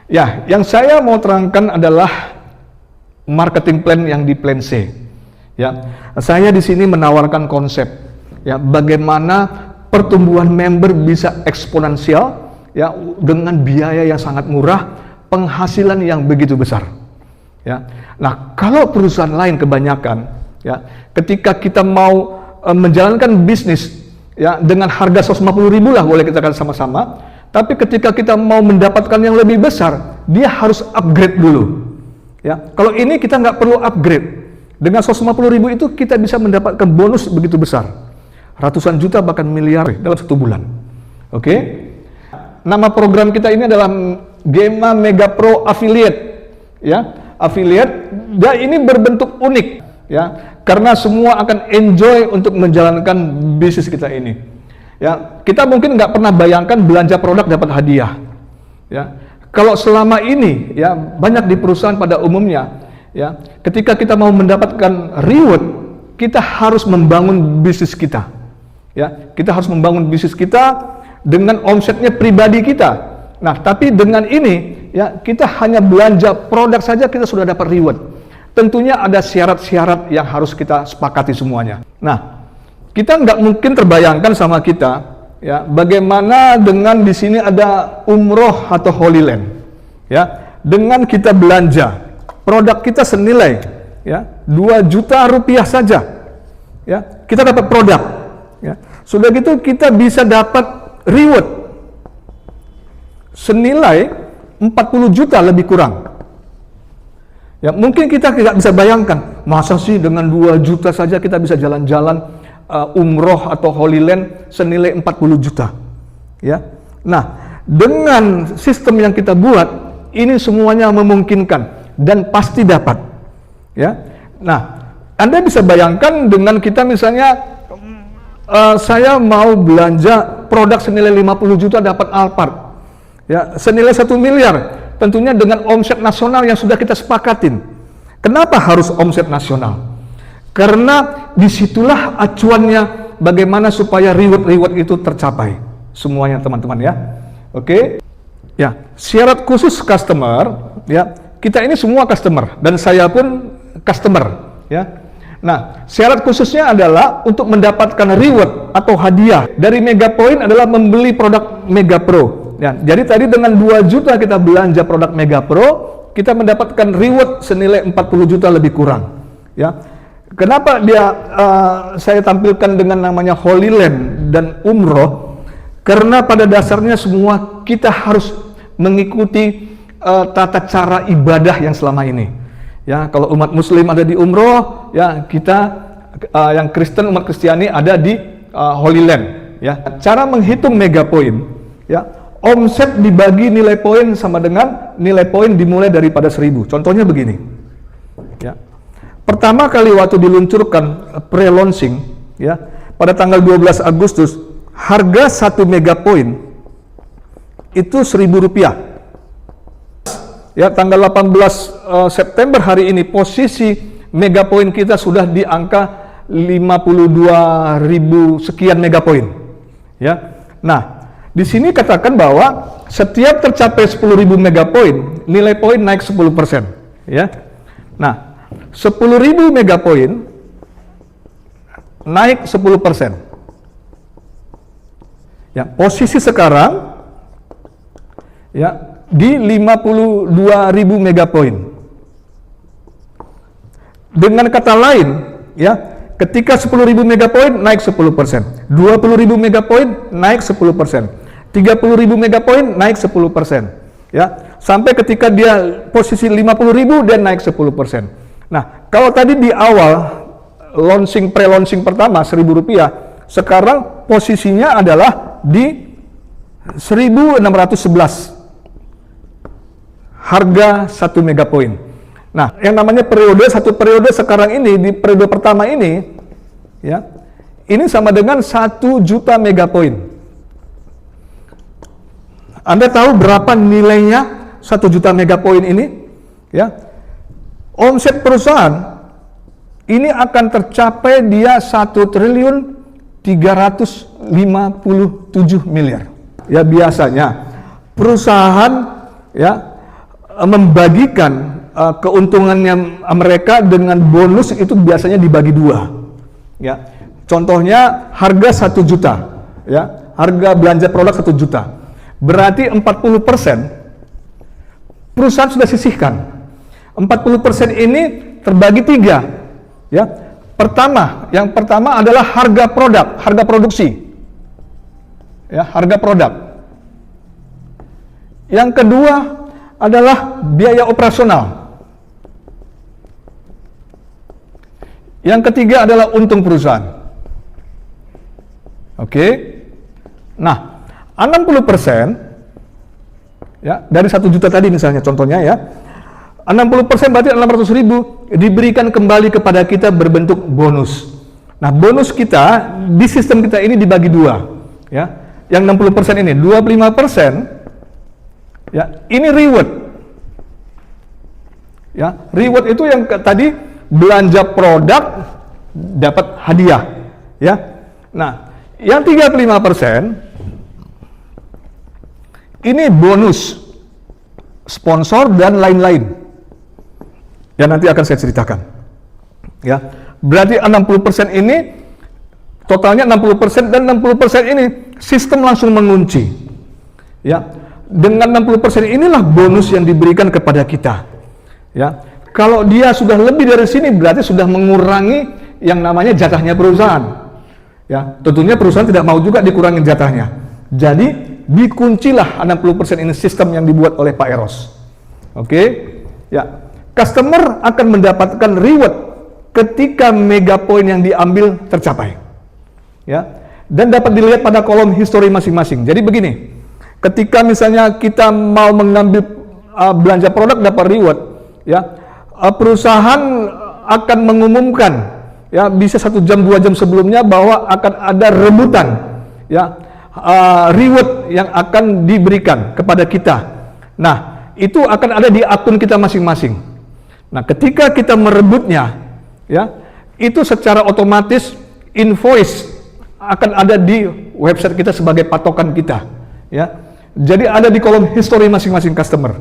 Ya, yang saya mau terangkan adalah marketing plan yang di plan C. Ya, saya di sini menawarkan konsep ya bagaimana pertumbuhan member bisa eksponensial ya dengan biaya yang sangat murah, penghasilan yang begitu besar. Ya. Nah, kalau perusahaan lain kebanyakan ya, ketika kita mau menjalankan bisnis ya dengan harga 150.000 lah boleh kita katakan sama-sama, tapi ketika kita mau mendapatkan yang lebih besar, dia harus upgrade dulu. Ya, kalau ini kita nggak perlu upgrade. Dengan 150.000 itu kita bisa mendapatkan bonus begitu besar, ratusan juta bahkan miliar dalam 1 bulan. Oke? Nama program kita ini adalah Gema Mega Pro Affiliate. Ya, affiliate. Dan ini berbentuk unik. Ya, karena semua akan enjoy untuk menjalankan bisnis kita ini. Ya, kita mungkin nggak pernah bayangkan belanja produk dapat hadiah. Ya, kalau selama ini ya banyak di perusahaan pada umumnya ya, ketika kita mau mendapatkan reward, kita harus membangun bisnis kita. Ya, kita harus membangun bisnis kita dengan omsetnya pribadi kita. Nah, tapi dengan ini ya kita hanya belanja produk saja kita sudah dapat reward. Tentunya ada syarat-syarat yang harus kita sepakati semuanya. Nah, kita nggak mungkin terbayangkan sama kita ya bagaimana dengan di sini ada umroh atau Holy Land. Ya, dengan kita belanja produk kita senilai ya 2 juta rupiah saja. Ya, kita dapat produk. Ya, sudah gitu kita bisa dapat reward senilai 40 juta lebih kurang. Ya, mungkin kita tidak bisa bayangkan, masa sih dengan 2 juta saja kita bisa jalan-jalan umroh atau Holy Land senilai 40 juta. Ya. Nah, dengan sistem yang kita buat, ini semuanya memungkinkan dan pasti dapat. Ya. Nah, Anda bisa bayangkan dengan kita misalnya saya mau belanja produk senilai 50 juta dapat Alphard. Ya, senilai 1 miliar. Tentunya dengan omset nasional yang sudah kita sepakatin. Kenapa harus omset nasional? Karena disitulah acuannya bagaimana supaya reward itu tercapai. Semuanya teman-teman ya. Oke. Ya, syarat khusus customer ya. Kita ini semua customer dan saya pun customer ya. Nah, syarat khususnya adalah untuk mendapatkan reward atau hadiah dari Mega Point adalah membeli produk Mega Pro. Ya, jadi tadi dengan 2 juta kita belanja produk Mega Pro, kita mendapatkan reward senilai 40 juta lebih kurang. Ya, kenapa saya tampilkan dengan namanya Holy Land dan Umroh? Karena pada dasarnya semua kita harus mengikuti tata cara ibadah yang selama ini. Ya, kalau umat Muslim ada di Umroh, ya kita yang Kristen umat Kristiani ada di Holy Land. Ya, cara menghitung Mega Point. Ya. Omset dibagi nilai poin sama dengan nilai poin dimulai daripada 1000. Contohnya begini. Ya. Pertama kali waktu diluncurkan pre-launching, ya, pada tanggal 12 Agustus, harga 1 mega poin itu Rp1.000. Ya, tanggal 18 September hari ini posisi mega poin kita sudah di angka 52.000 sekian mega poin. Ya. Nah, di sini katakan bahwa setiap tercapai 10.000 mega poin, nilai poin naik 10%. Ya. Nah, 10.000 mega poin naik 10%. Ya, posisi sekarang ya di 52.000 mega poin. Dengan kata lain, ya, ketika 10.000 mega poin naik 10%, 20.000 mega poin naik 10%. 30.000 mega poin naik 10%, ya, sampai ketika dia posisi 50.000 dia naik 10%. Nah, kalau tadi di awal pre-launching pertama Rp1.000, sekarang posisinya adalah di 1.611 harga 1 mega poin. Nah, yang namanya satu periode sekarang ini di periode pertama ini, ya, ini sama dengan 1 juta mega poin. Anda tahu berapa nilainya 1 juta mega poin ini? Ya, omset perusahaan ini akan tercapai dia 1.357 miliar. Ya, biasanya perusahaan ya membagikan keuntungannya mereka dengan bonus itu biasanya dibagi dua. Ya, contohnya harga 1 juta, ya, harga belanja produk 1 juta. Berarti 40% perusahaan sudah sisihkan. 40% ini terbagi 3. Ya, yang pertama adalah harga produk, harga produksi. Ya, harga produk. Yang kedua adalah biaya operasional. Yang ketiga adalah untung perusahaan. Oke. Nah, 60% ya, dari 1 juta tadi misalnya contohnya ya. 60% berarti 600.000 diberikan kembali kepada kita berbentuk bonus. Nah, bonus kita di sistem kita ini dibagi dua, ya. Yang 60% ini, 25% ya, ini reward. Ya, reward itu yang tadi belanja produk dapat hadiah, ya. Nah, yang 35% ini bonus sponsor dan lain-lain. Ya, nanti akan saya ceritakan. Ya, berarti 60% ini totalnya 60% dan 60% ini sistem langsung mengunci. Ya, dengan 60% inilah bonus yang diberikan kepada kita. Ya, kalau dia sudah lebih dari sini berarti sudah mengurangi yang namanya jatahnya perusahaan. Ya, tentunya perusahaan tidak mau juga dikurangi jatahnya. Jadi dikuncilah 60% ini sistem yang dibuat oleh Pak Eros. Oke, ya. Customer akan mendapatkan reward ketika mega point yang diambil tercapai. Ya, dan dapat dilihat pada kolom history masing-masing. Jadi begini, ketika misalnya kita mau mengambil belanja produk dapat reward, ya, perusahaan akan mengumumkan, ya, bisa 1 jam 2 jam sebelumnya bahwa akan ada rebutan, ya, reward yang akan diberikan kepada kita. Nah, itu akan ada di akun kita masing-masing. Nah, ketika kita merebutnya, ya, itu secara otomatis invoice akan ada di website kita sebagai patokan kita, ya. Jadi ada di kolom history masing-masing customer.